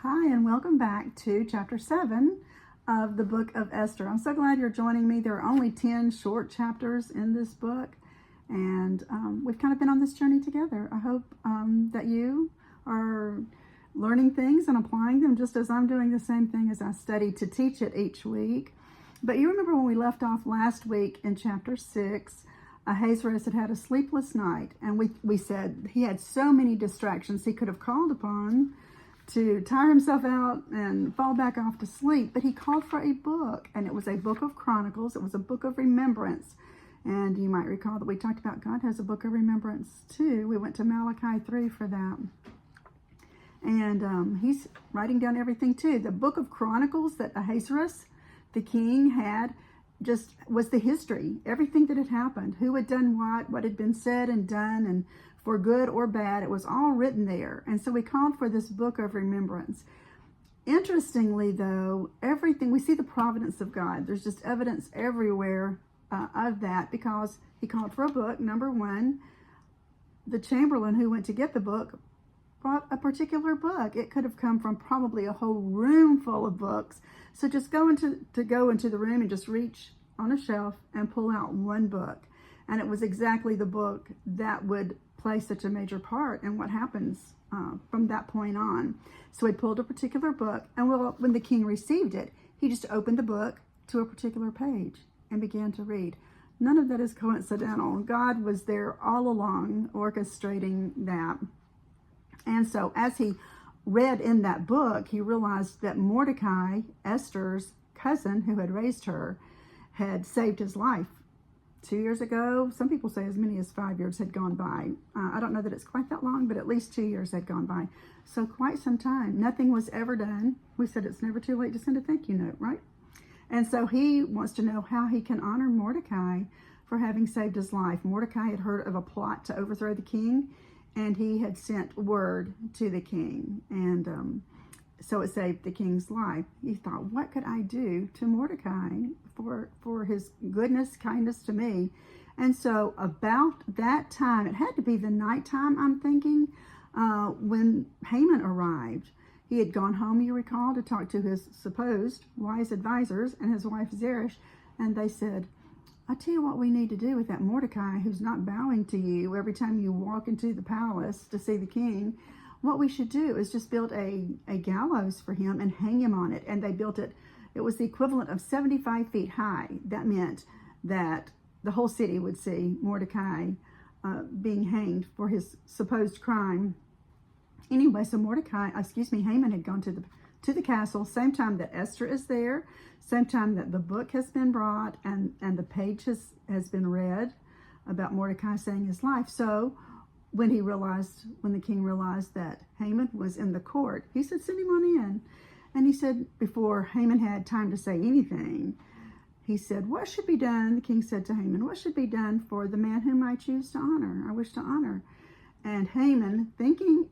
Hi, and welcome back to chapter 7 of the book of Esther. I'm so glad you're joining me. There are only 10 short chapters in this book, and we've kind of been on this journey together. I hope that you are learning things and applying them just as I'm doing the same thing as I study to teach it each week. But you remember when we left off last week in chapter 6, Ahasuerus had a sleepless night, and we said he had so many distractions he could have called upon to tire himself out and fall back off to sleep, but he called for a book, and it was a book of Chronicles. It was a book of remembrance, and you might recall that we talked about God has a book of remembrance too. We went to Malachi 3 for that, and he's writing down everything too. The book of Chronicles that Ahasuerus, the king, had just was the history, everything that had happened, who had done what had been said and done, and for good or bad, it was all written there. And so we called for this book of remembrance. Interestingly, though, everything, we see the providence of God. There's just evidence everywhere of that, because he called for a book. Number one, the chamberlain who went to get the book brought a particular book. It could have come from probably a whole room full of books. So just go into the room and just reach on a shelf and pull out one book. And it was exactly the book that would play such a major part in what happens from that point on. So he pulled a particular book, and when the king received it, he just opened the book to a particular page and began to read. None of that is coincidental. God was there all along orchestrating that. And so as he read in that book, he realized that Mordecai, Esther's cousin who had raised her, had saved his life 2 years ago. Some people say as many as 5 years had gone by. I don't know that it's quite that long, but at least 2 years had gone by. So quite some time. Nothing was ever done. We said it's never too late to send a thank you note, right? And so he wants to know how he can honor Mordecai for having saved his life. Mordecai had heard of a plot to overthrow the king, and he had sent word to the king. And so it saved the king's life. He thought, what could I do to Mordecai for his goodness, kindness to me? And so about that time, it had to be the nighttime, I'm thinking, when Haman arrived. He had gone home, you recall, to talk to his supposed wise advisors and his wife Zeresh, and they said, I tell you what we need to do with that Mordecai who's not bowing to you every time you walk into the palace to see the king. What we should do is just build a gallows for him and hang him on it. And they built it. It was the equivalent of 75 feet high. That meant that the whole city would see Mordecai being hanged for his supposed crime. Anyway, so Haman had gone to the castle, same time that Esther is there, same time that the book has been brought and the page has been read about Mordecai saving his life. So when the king realized that Haman was in the court, he said, send him on in. And he said, before Haman had time to say anything, he said, what should be done? The king said to Haman, what should be done for the man whom I choose to honor? I wish to honor. And Haman, thinking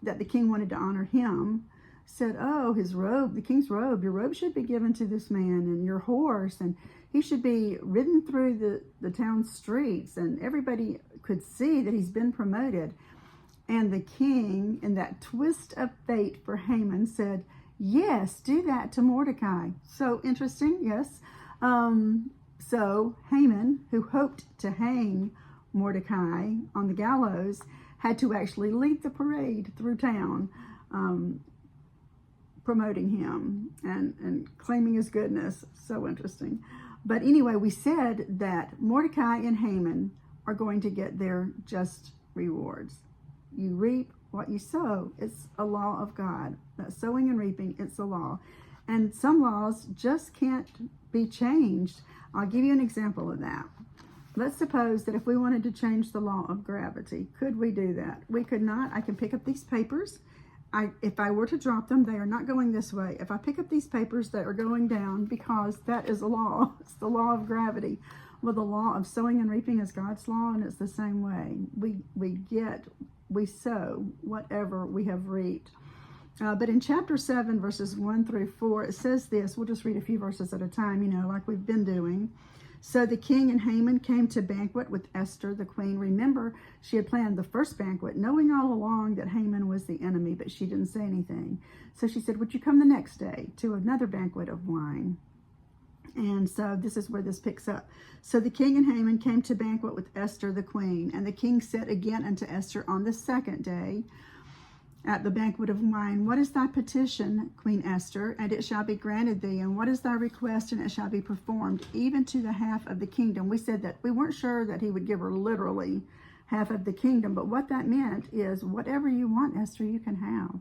that the king wanted to honor him, said, oh, his robe, the king's robe, your robe should be given to this man, and your horse, and he should be ridden through the town streets, and everybody could see that he's been promoted. And the king, in that twist of fate for Haman, said, yes, do that to Mordecai. So interesting, yes. So Haman, who hoped to hang Mordecai on the gallows, had to actually lead the parade through town, promoting him and claiming his goodness. So interesting. But anyway, we said that Mordecai and Haman are going to get their just rewards. You reap what you sow. It's a law of God. That sowing and reaping, it's a law. And some laws just can't be changed. I'll give you an example of that. Let's suppose that if we wanted to change the law of gravity, could we do that? We could not. I can pick up these papers. If I were to drop them, they are not going this way. If I pick up these papers, they are going down, because that is a law. It's the law of gravity. Well, the law of sowing and reaping is God's law, and it's the same way. We sow whatever we have reaped. But in chapter 7, verses 1 through 4, it says this. We'll just read a few verses at a time, like we've been doing. So the king and Haman came to banquet with Esther, the queen. Remember, she had planned the first banquet, knowing all along that Haman was the enemy, but she didn't say anything. So she said, would you come the next day to another banquet of wine? And so this is where this picks up. So the king and Haman came to banquet with Esther, the queen. And the king said again unto Esther on the second day, at the banquet of wine, what is thy petition, Queen Esther? And it shall be granted thee. And what is thy request? And it shall be performed, even to the half of the kingdom. We said that we weren't sure that he would give her literally half of the kingdom, but what that meant is whatever you want, Esther, you can have.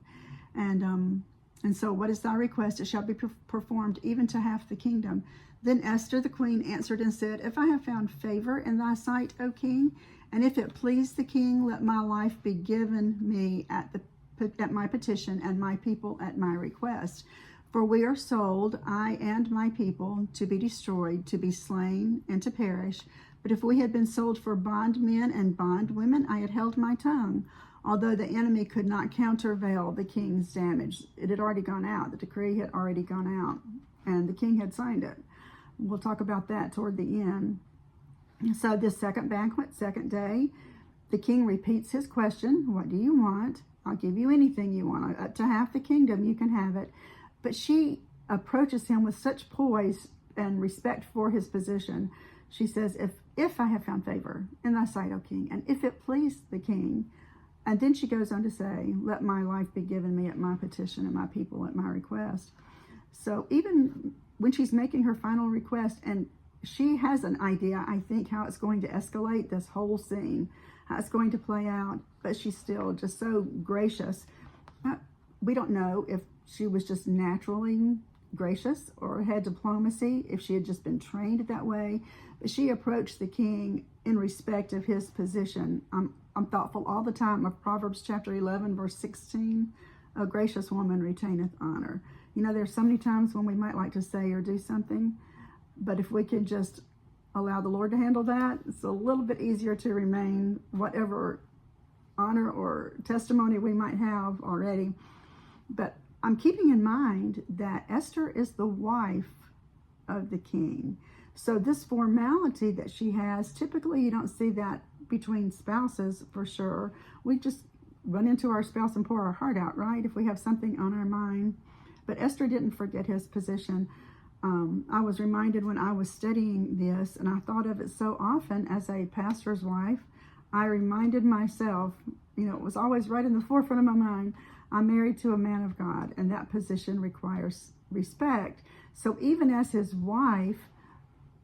And so what is thy request? It shall be performed, even to half the kingdom. Then Esther, the queen, answered and said, if I have found favor in thy sight, O king, and if it please the king, let my life be given me at my petition, and my people at my request. For we are sold, I and my people, to be destroyed, to be slain, and to perish. But if we had been sold for bondmen and bondwomen, I had held my tongue, although the enemy could not countervail the king's damage. It had already gone out. The decree had already gone out, and the king had signed it. We'll talk about that toward the end. So this second banquet, second day, the king repeats his question, what do you want? I'll give you anything you want. Up to half the kingdom, you can have it. But she approaches him with such poise and respect for his position. She says, if I have found favor in thy sight, O king, and if it please the king. And then she goes on to say, let my life be given me at my petition and my people at my request. So even when she's making her final request, and she has an idea, I think, how it's going to escalate this whole scene, how it's going to play out, but she's still just so gracious. We don't know if she was just naturally gracious or had diplomacy, if she had just been trained that way, but she approached the king in respect of his position. I'm thoughtful all the time of Proverbs chapter 11, verse 16, a gracious woman retaineth honor. You know, there's so many times when we might like to say or do something, but if we can just allow the Lord to handle that, it's a little bit easier to remain whatever honor or testimony we might have already. But I'm keeping in mind that Esther is the wife of the king. So this formality that she has, typically you don't see that between spouses for sure. We just run into our spouse and pour our heart out, right? If we have something on our mind. But Esther didn't forget his position. I was reminded when I was studying this, and I thought of it so often as a pastor's wife, I reminded myself, you know, it was always right in the forefront of my mind, I'm married to a man of God, and that position requires respect. So even as his wife,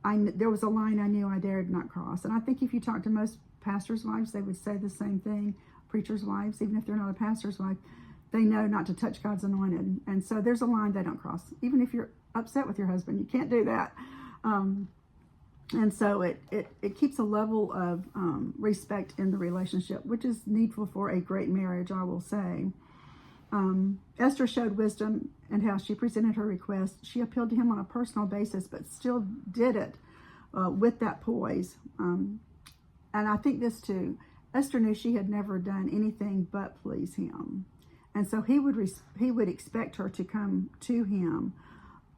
there was a line I knew I dared not cross. And I think if you talk to most pastors' wives, they would say the same thing. Preachers' wives, even if they're not a pastor's wife, they know not to touch God's anointed. And so there's a line they don't cross. Even if you're upset with your husband, you can't do that. And so it keeps a level of respect in the relationship, which is needful for a great marriage, I will say. Esther showed wisdom in how she presented her request. She appealed to him on a personal basis, but still did it with that poise. And I think this too, Esther knew she had never done anything but please him. And so he would expect her to come to him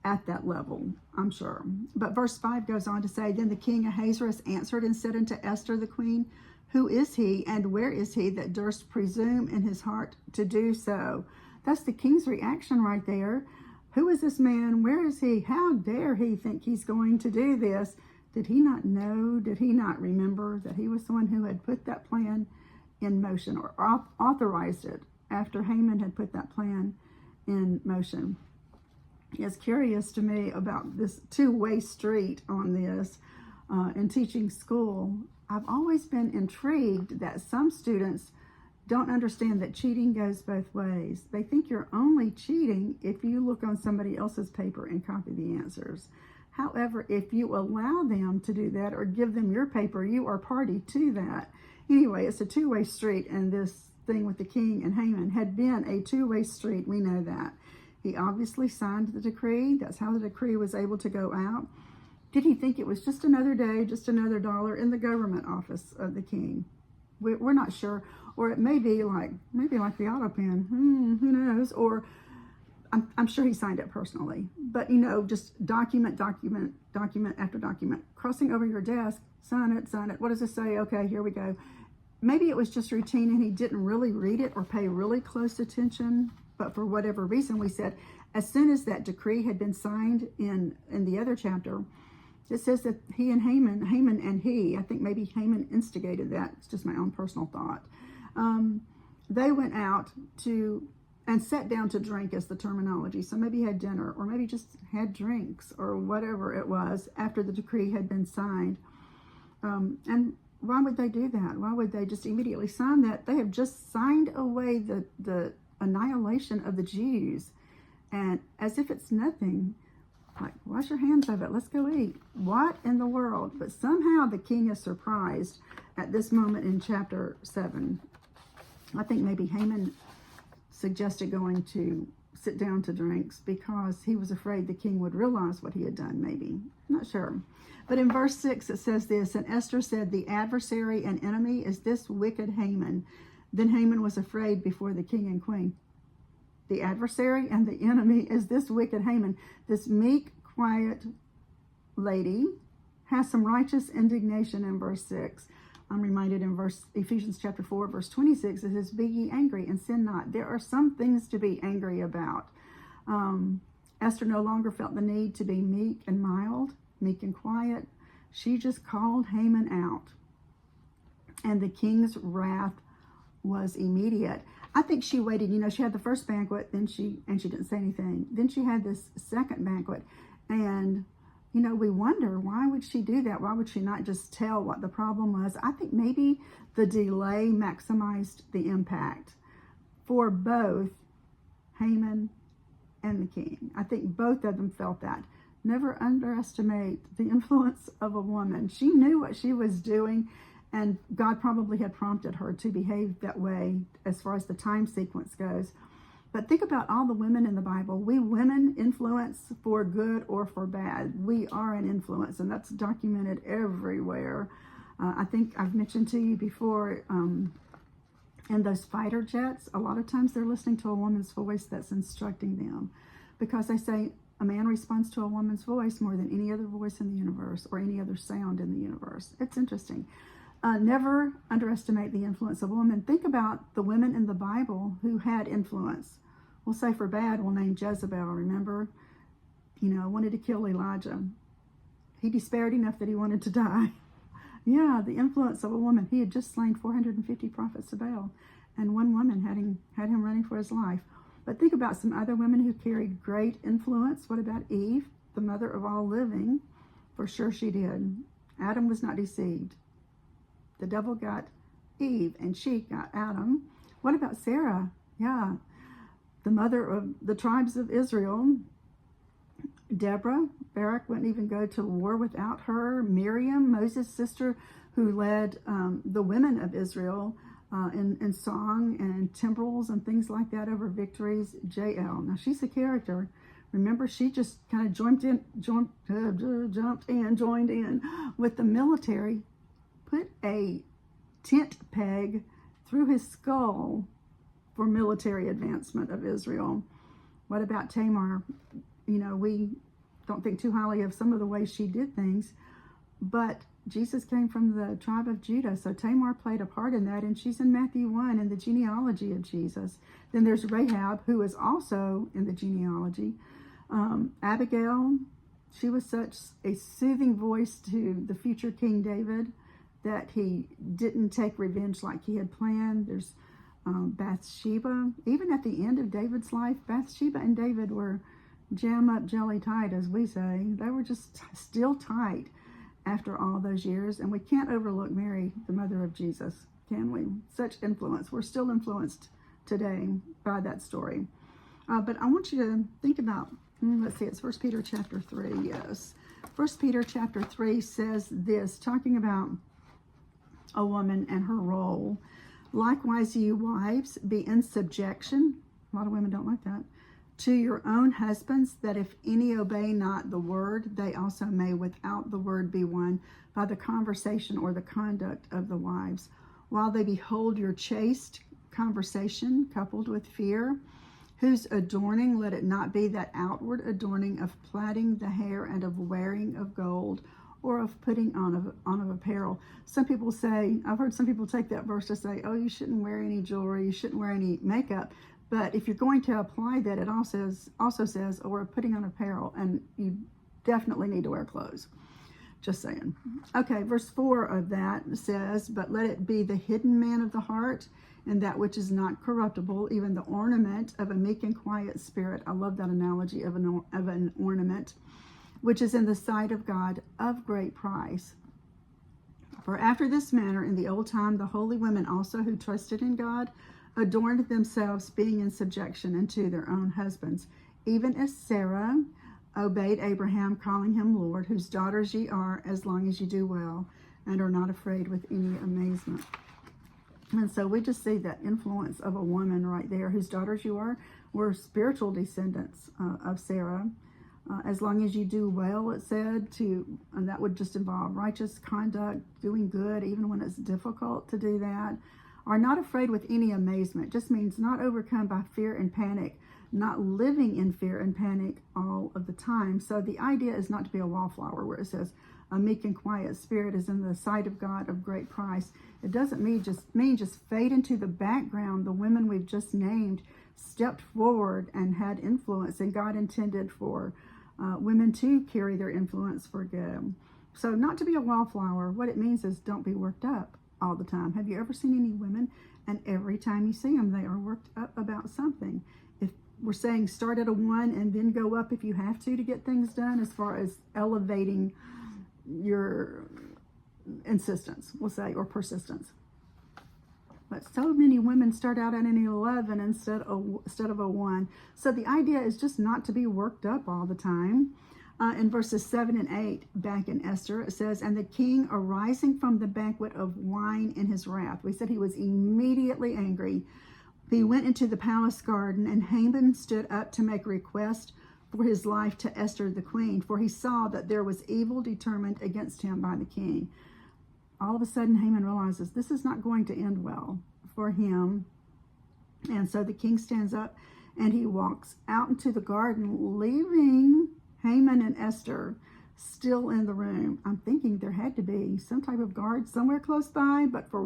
at that level, I'm sure. But verse 5 goes on to say, then the king Ahasuerus answered and said unto Esther the queen, who is he and where is he that durst presume in his heart to do so? That's the king's reaction right there. Who is this man? Where is he? How dare he think he's going to do this? Did he not know? Did he not remember that he was the one who had put that plan in motion or authorized it after Haman had put that plan in motion? It's curious to me about this two-way street on this in teaching school. I've always been intrigued that some students don't understand that cheating goes both ways. They think you're only cheating if you look on somebody else's paper and copy the answers. However, if you allow them to do that or give them your paper, you are party to that. Anyway, it's a two-way street, and this thing with the king and Haman had been a two-way street. We know that. He obviously signed the decree. That's how the decree was able to go out. Did he think it was just another day, just another dollar in the government office of the king? We're not sure. Or it may be like the auto pen. Who knows? Or I'm sure he signed it personally, but just document after document, crossing over your desk, sign it. What does it say? Okay, here we go. Maybe it was just routine and he didn't really read it or pay really close attention, but for whatever reason, we said, as soon as that decree had been signed in the other chapter, it says that he and Haman and he, I think maybe Haman instigated that. It's just my own personal thought. They went out and sat down to drink is the terminology. So maybe had dinner or maybe just had drinks or whatever it was after the decree had been signed. And why would they do that? Why would they just immediately sign that? They have just signed away the annihilation of the Jews. And as if it's nothing, like, wash your hands of it, let's go eat. What in the world? But somehow the king is surprised at this moment in chapter 7. I think maybe Haman suggested going to sit down to drinks because he was afraid the king would realize what he had done, maybe. I'm not sure. But in verse 6 it says this, and Esther said, the adversary and enemy is this wicked Haman. Then Haman was afraid before the king and queen. The adversary and the enemy is this wicked Haman. This meek, quiet lady has some righteous indignation in verse 6. I'm reminded in Ephesians chapter 4, verse 26, it says, be ye angry and sin not. There are some things to be angry about. Esther no longer felt the need to be meek and mild, meek and quiet. She just called Haman out. And the king's wrath was immediate. I think she waited, she had the first banquet, then she didn't say anything. Then she had this second banquet, and we wonder, why would she do that? Why would she not just tell what the problem was? I think maybe the delay maximized the impact for both Haman and the king. I think both of them felt that. Never underestimate the influence of a woman. She knew what she was doing, and God probably had prompted her to behave that way as far as the time sequence goes. But think about all the women in the Bible. We women influence for good or for bad. We are an influence, and that's documented everywhere. I think I've mentioned to you before, in those fighter jets, a lot of times they're listening to a woman's voice that's instructing them, because they say a man responds to a woman's voice more than any other voice in the universe or any other sound in the universe. It's interesting. Never underestimate the influence of a woman. Think about the women in the Bible who had influence. We'll say for bad, we'll name Jezebel, remember? Wanted to kill Elijah. He despaired enough that he wanted to die. Yeah, the influence of a woman. He had just slain 450 prophets of Baal, and one woman had him running for his life. But think about some other women who carried great influence. What about Eve, the mother of all living? For sure she did. Adam was not deceived. The devil got Eve, and she got Adam. What about Sarah? Yeah, the mother of the tribes of Israel. Deborah, Barak wouldn't even go to war without her. Miriam, Moses' sister, who led the women of Israel in song and timbrels and things like that over victories. Jael. Now she's a character. Remember, she just kind of joined in with the military, put a tent peg through his skull for military advancement of Israel. What about Tamar? We don't think too highly of some of the ways she did things, but Jesus came from the tribe of Judah, so Tamar played a part in that, and she's in Matthew 1 in the genealogy of Jesus. Then there's Rahab, who is also in the genealogy. Abigail, she was such a soothing voice to the future King David that he didn't take revenge like he had planned. There's Bathsheba. Even at the end of David's life, Bathsheba and David were jam up jelly tight, as we say. They were just still tight after all those years. And we can't overlook Mary, the mother of Jesus, can we? Such influence. We're still influenced today by that story. But I want you to think about, let's see, it's 1 Peter chapter 3, yes. 1 Peter chapter 3 says this, talking about a woman and her role. Likewise, you wives, be in subjection. A lot of women don't like that. To your own husbands, that if any obey not the word, they also may without the word be won by the conversation or the conduct of the wives, while they behold your chaste conversation coupled with fear, whose adorning let it not be that outward adorning of plaiting the hair and of wearing of gold, or of putting on of apparel. Some people say, I've heard some people take that verse to say, oh, you shouldn't wear any jewelry, you shouldn't wear any makeup. But if you're going to apply that, it also says, or putting on apparel, and you definitely need to wear clothes. Just saying. Okay, verse 4 of that says, but let it be the hidden man of the heart, and that which is not corruptible, even the ornament of a meek and quiet spirit. I love that analogy of an ornament, which is in the sight of God of great price. For after this manner in the old time the holy women also who trusted in God adorned themselves, being in subjection unto their own husbands, even as Sarah obeyed Abraham, calling him Lord, whose daughters ye are, as long as ye do well, and are not afraid with any amazement. And so we just see that influence of a woman right there, whose daughters you are, were spiritual descendants of Sarah. As long as you do well, it said, and that would just involve righteous conduct, doing good, even when it's difficult to do that. Are not afraid with any amazement. Just means not overcome by fear and panic, not living in fear and panic all of the time. So the idea is not to be a wallflower, where it says a meek and quiet spirit is in the sight of God of great price. It doesn't mean just fade into the background. The women we've just named stepped forward and had influence, and God intended for women to carry their influence for good. So not to be a wallflower. What it means is don't be worked up all the time. Have you ever seen any women, and every time you see them, they are worked up about something? If we're saying start at a 1 and then go up if you have to get things done, as far as elevating your insistence, we'll say, or persistence. But so many women start out at an 11 instead of a 1. So the idea is just not to be worked up all the time. In verses 7 and 8, back in Esther, it says, and the king arising from the banquet of wine in his wrath. We said he was immediately angry. He went into the palace garden, and Haman stood up to make request for his life to Esther the queen, for he saw that there was evil determined against him by the king. All of a sudden, Haman realizes this is not going to end well for him. And so the king stands up and he walks out into the garden, leaving Haman and Esther still in the room. I'm thinking there had to be some type of guard somewhere close by, but for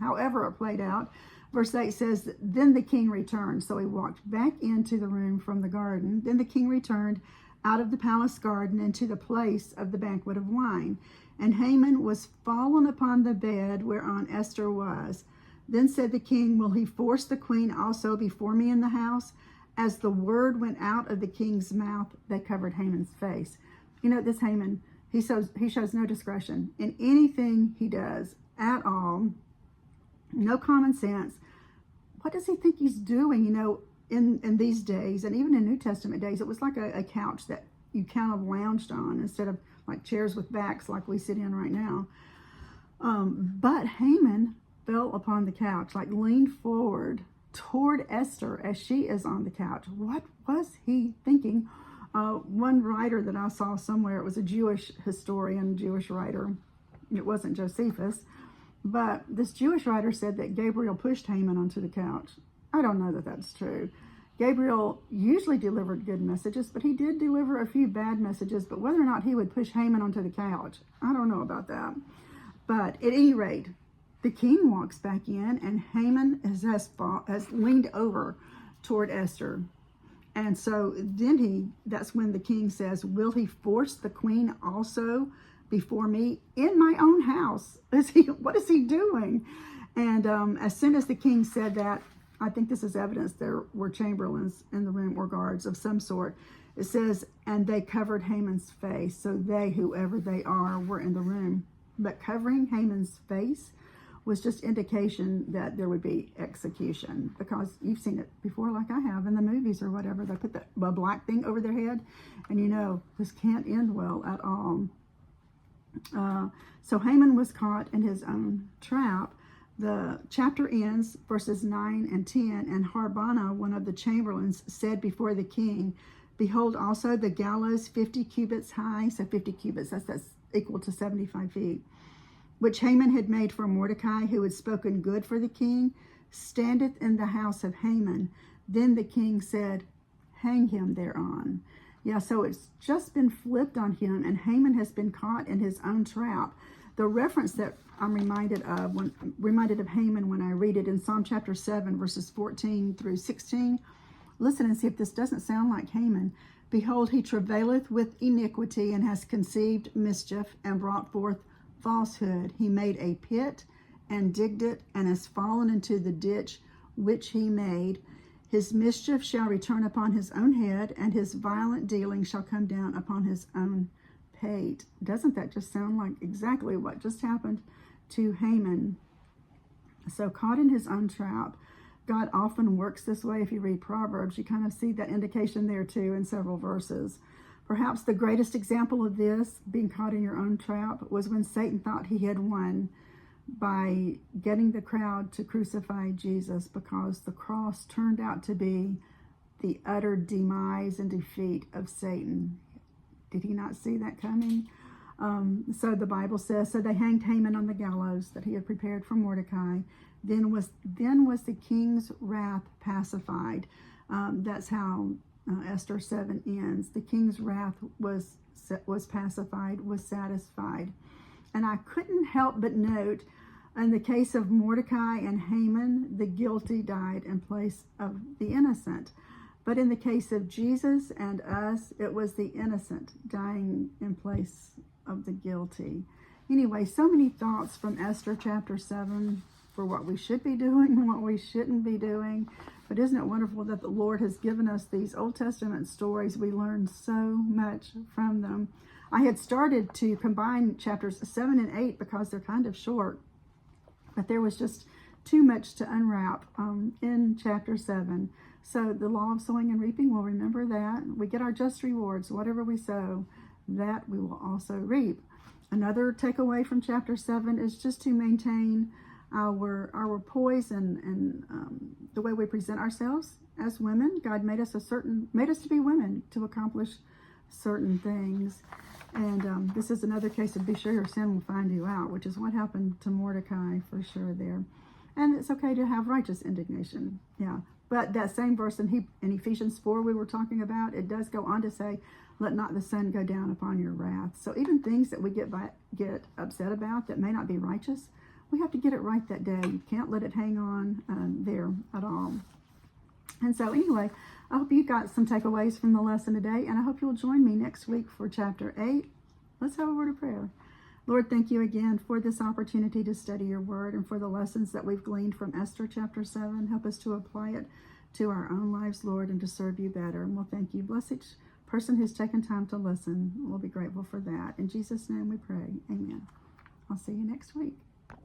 however it played out. Verse 8 says, then the king returned. So he walked back into the room from the garden. Then the king returned out of the palace garden into the place of the banquet of wine. And Haman was fallen upon the bed whereon Esther was. Then said the king, will he force the queen also before me in the house? As the word went out of the king's mouth, they covered Haman's face. You know, this Haman, he shows no discretion in anything he does at all. No common sense. What does he think he's doing? You know, in these days, and even in New Testament days, it was like a couch that you kind of lounged on instead of like chairs with backs like we sit in right now. But Haman fell upon the couch, like leaned forward toward Esther as she is on the couch. What was he thinking? One writer that I saw somewhere, it was a Jewish historian, Jewish writer. It wasn't Josephus. But this Jewish writer said that Gabriel pushed Haman onto the couch. I don't know that that's true. Gabriel usually delivered good messages, but he did deliver a few bad messages. But whether or not he would push Haman onto the couch, I don't know about that. But at any rate, the king walks back in, and Haman has leaned over toward Esther. And so then that's when the king says, will he force the queen also before me in my own house? What is he doing? And as soon as the king said that, I think this is evidence there were chamberlains in the room or guards of some sort. It says, and they covered Haman's face. So they, whoever they are, were in the room. But covering Haman's face was just indication that there would be execution, because you've seen it before, like I have in the movies or whatever. They put the black thing over their head, and you know this can't end well at all. So Haman was caught in his own trap. The chapter ends, verses 9 and 10, and Harbana, one of the chamberlains, said before the king, behold also the gallows 50 cubits high, so 50 cubits, that's equal to 75 feet, which Haman had made for Mordecai, who had spoken good for the king, standeth in the house of Haman. Then the king said, hang him thereon. Yeah, so it's just been flipped on him, and Haman has been caught in his own trap. The reference that I'm reminded of Haman when I read it in Psalm chapter 7, verses 14 through 16. Listen and see if this doesn't sound like Haman. Behold, he travaileth with iniquity, and has conceived mischief, and brought forth falsehood. He made a pit, and digged it, and has fallen into the ditch which he made. His mischief shall return upon his own head, and his violent dealing shall come down upon his own pate. Doesn't that just sound like exactly what just happened to Haman? So caught in his own trap. God often works this way. If you read Proverbs, you kind of see that indication there too in several verses. Perhaps the greatest example of this, being caught in your own trap, was when Satan thought he had won by getting the crowd to crucify Jesus, because the cross turned out to be the utter demise and defeat of Satan. Did he not see that coming? So the Bible says, so they hanged Haman on the gallows that he had prepared for Mordecai. Then was the king's wrath pacified. That's how Esther 7 ends. The king's wrath was pacified, was satisfied. And I couldn't help but note, in the case of Mordecai and Haman, the guilty died in place of the innocent. But in the case of Jesus and us, it was the innocent dying in place of the guilty. Anyway, so many thoughts from Esther chapter 7 for what we should be doing and what we shouldn't be doing. But isn't it wonderful that the Lord has given us these Old Testament stories? We learn so much from them. I had started to combine chapters 7 and 8 because they're kind of short, but there was just too much to unwrap in chapter 7. So the law of sowing and reaping, we'll remember that. We get our just rewards. Whatever we sow, that we will also reap. Another takeaway from chapter 7 is just to maintain our poise and the way we present ourselves as women. God made us to be women to accomplish certain things. And this is another case of be sure your sin will find you out, which is what happened to Mordecai for sure there. And it's okay to have righteous indignation. Yeah. But that same verse in Ephesians 4 we were talking about, it does go on to say, let not the sun go down upon your wrath. So even things that we get upset about that may not be righteous, we have to get it right that day. You can't let it hang on there at all. And so anyway, I hope you got some takeaways from the lesson today, and I hope you'll join me next week for chapter 8. Let's have a word of prayer. Lord, thank you again for this opportunity to study your word and for the lessons that we've gleaned from Esther chapter 7. Help us to apply it to our own lives, Lord, and to serve you better. And we'll thank you. Bless each person who's taken time to listen. We'll be grateful for that. In Jesus' name we pray. Amen. I'll see you next week.